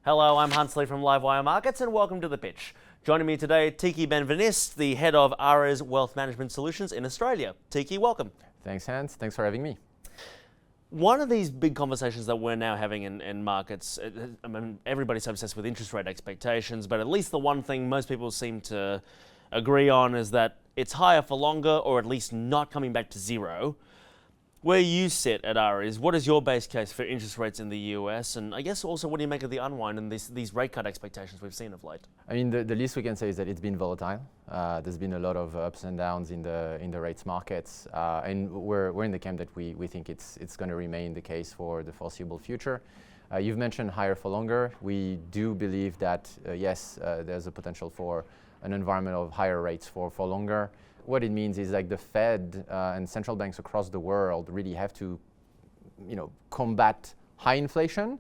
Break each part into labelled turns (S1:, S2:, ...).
S1: Hello, I'm Huntsley from Livewire Markets and welcome to The Pitch. Joining me today, Teiki Benveniste, the head of ARA's Wealth Management Solutions in Australia. Teiki, welcome.
S2: Thanks, Hans. Thanks for having me.
S1: One of these big conversations that we're now having in markets, I mean, everybody's obsessed with interest rate expectations, but at least the one thing most people seem to agree on is that it's higher for longer, or at least not coming back to zero. Where you sit at ARA is, what is your base case for interest rates in the US? And I guess also, what do you make of the unwind and these rate cut expectations we've seen of late?
S2: I mean, the least we can say is that it's been volatile. There's been a lot of ups and downs in the rates markets, and we're in the camp that we think it's going to remain the case for the foreseeable future. You've mentioned higher for longer. We do believe that yes, there's a potential for an environment of higher rates for longer. What it means is like the Fed and central banks across the world really have to, combat high inflation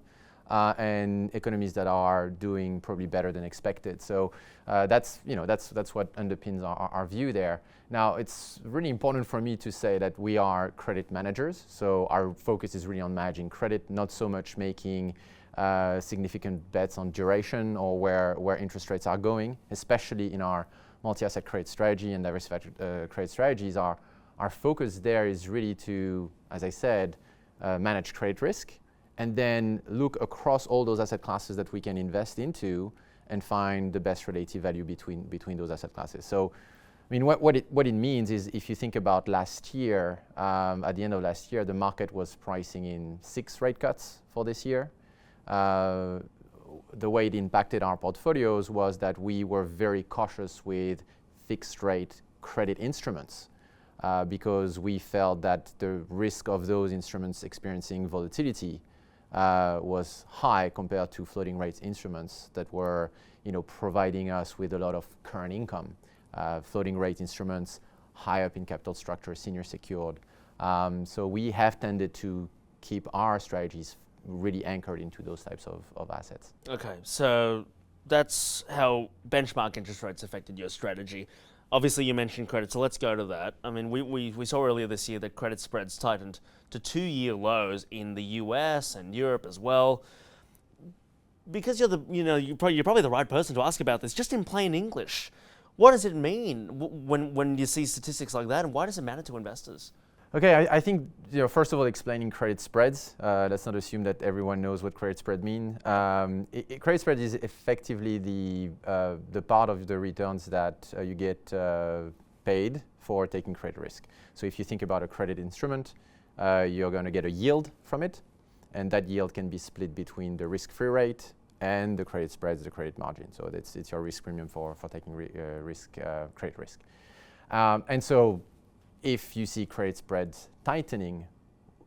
S2: and economies that are doing probably better than expected. So that's what underpins our view there. Now, it's really important for me to say that we are credit managers. So our focus is really on managing credit, not so much making significant bets on duration or where interest rates are going, especially in our multi-asset credit strategy and diversified credit strategies. Our focus there is really to, as I said, manage credit risk and then look across all those asset classes that we can invest into and find the best relative value between those asset classes. So, I mean, what it means is, if you think about last year, at the end of last year, the market was pricing in 6 rate cuts for this year. The way it impacted our portfolios was that we were very cautious with fixed rate credit instruments because we felt that the risk of those instruments experiencing volatility was high compared to floating rate instruments that were providing us with a lot of current income. Floating rate instruments high up in capital structure, senior secured. So we have tended to keep our strategies really anchored into those types of assets.
S1: Okay, so that's how benchmark interest rates affected your strategy. Obviously, you mentioned credit, so let's go to that. I mean, we saw earlier this year that credit spreads tightened to 2-year lows in the US and Europe as well. Because you're probably the right person to ask about this. Just in plain English, what does it mean when you see statistics like that, and why does it matter to investors?
S2: Okay, I think first of all, explaining credit spreads. Let's not assume that everyone knows what credit spread mean. Credit spread is effectively the part of the returns that you get paid for taking credit risk. So if you think about a credit instrument, you're going to get a yield from it, and that yield can be split between the risk-free rate and the credit spreads, the credit margin. So it's your risk premium for taking credit risk. And so, if you see credit spreads tightening,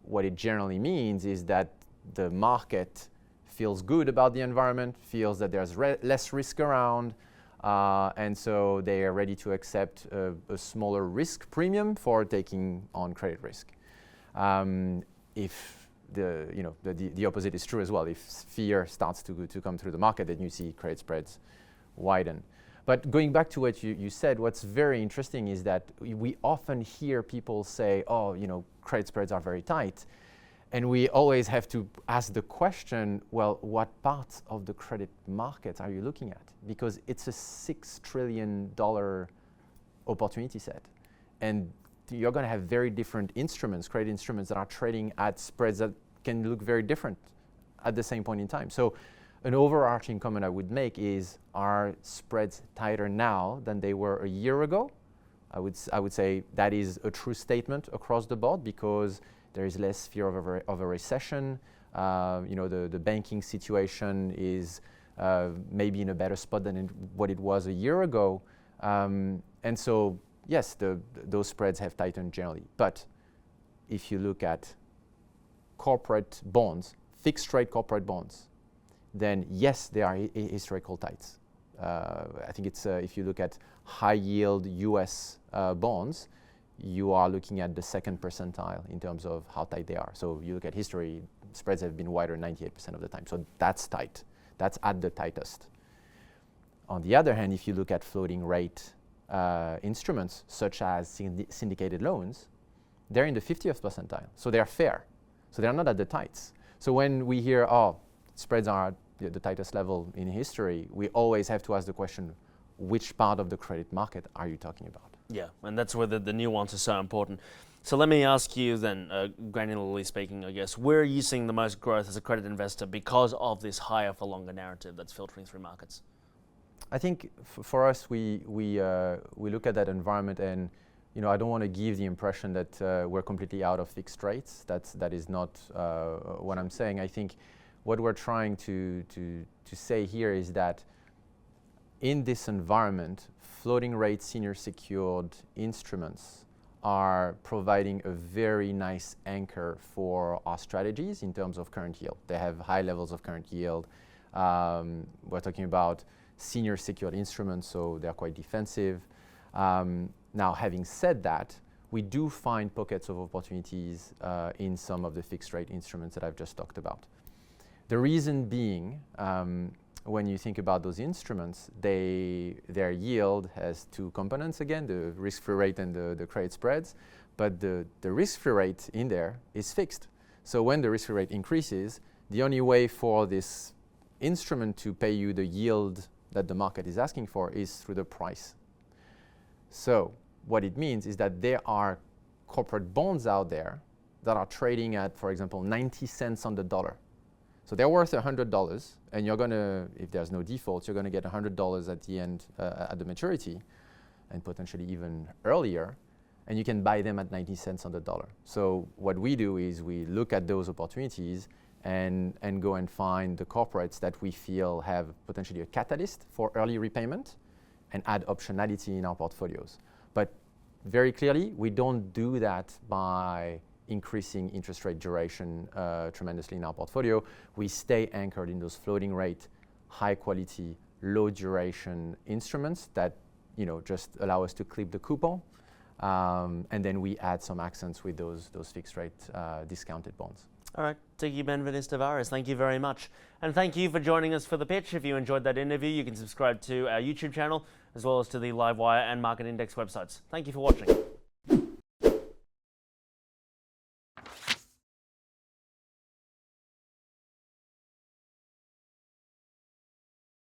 S2: what it generally means is that the market feels good about the environment, feels that there's less risk around, and so they are ready to accept a smaller risk premium for taking on credit risk. If the opposite is true as well, if fear starts to come through the market, then you see credit spreads widen. But going back to what you said, what's very interesting is that we often hear people say, credit spreads are very tight. And we always have to ask the question, well, what parts of the credit market are you looking at? Because it's a $6 trillion opportunity set. And you're going to have very different instruments, credit instruments that are trading at spreads that can look very different at the same point in time. So an overarching comment I would make is, are spreads tighter now than they were a year ago? I would say that is a true statement across the board because there is less fear of a recession. The banking situation is maybe in a better spot than what it was a year ago. And so, yes, those spreads have tightened generally. But if you look at corporate bonds, fixed rate corporate bonds, then yes, they are historical tights. I think it's if you look at high yield US bonds, you are looking at the second percentile in terms of how tight they are. So you look at history, spreads have been wider 98% of the time. So that's tight. That's at the tightest. On the other hand, if you look at floating rate instruments, such as syndicated loans, they're in the 50th percentile. So they're fair. So they're not at the tights. So when we hear, spreads are the tightest level in history, we always have to ask the question, which part of the credit market are you talking about?
S1: Yeah, and that's where the nuance is so important. So let me ask you then, granularly speaking, I guess, where are you seeing the most growth as a credit investor because of this higher for longer narrative that's filtering through markets?
S2: I think for us, we look at that environment, and I don't want to give the impression that we're completely out of fixed rates. That is not what I'm saying. I think what we're trying to say here is that in this environment, floating rate senior secured instruments are providing a very nice anchor for our strategies in terms of current yield. They have high levels of current yield. We're talking about senior secured instruments, so they're quite defensive. Now, having said that, we do find pockets of opportunities in some of the fixed rate instruments that I've just talked about. The reason being, when you think about those instruments, their yield has two components again, the risk-free rate and the credit spreads, but the risk-free rate in there is fixed. So when the risk-free rate increases, the only way for this instrument to pay you the yield that the market is asking for is through the price. So what it means is that there are corporate bonds out there that are trading at, for example, 90 cents on the dollar. So they're worth $100, and you're going to, if there's no default, you're going to get $100 at the end, at the maturity, and potentially even earlier, and you can buy them at 90 cents on the dollar. So what we do is we look at those opportunities and go and find the corporates that we feel have potentially a catalyst for early repayment and add optionality in our portfolios. But very clearly, we don't do that by increasing interest rate duration tremendously in our portfolio. We stay anchored in those floating rate, high quality, low duration instruments that just allow us to clip the coupon, and then we add some accents with those fixed rate discounted bonds.
S1: All right, Teiki Benveniste, thank you very much. And thank you for joining us for The Pitch. If you enjoyed that interview, you can subscribe to our YouTube channel, as well as to the Livewire and Market Index websites. Thank you for watching.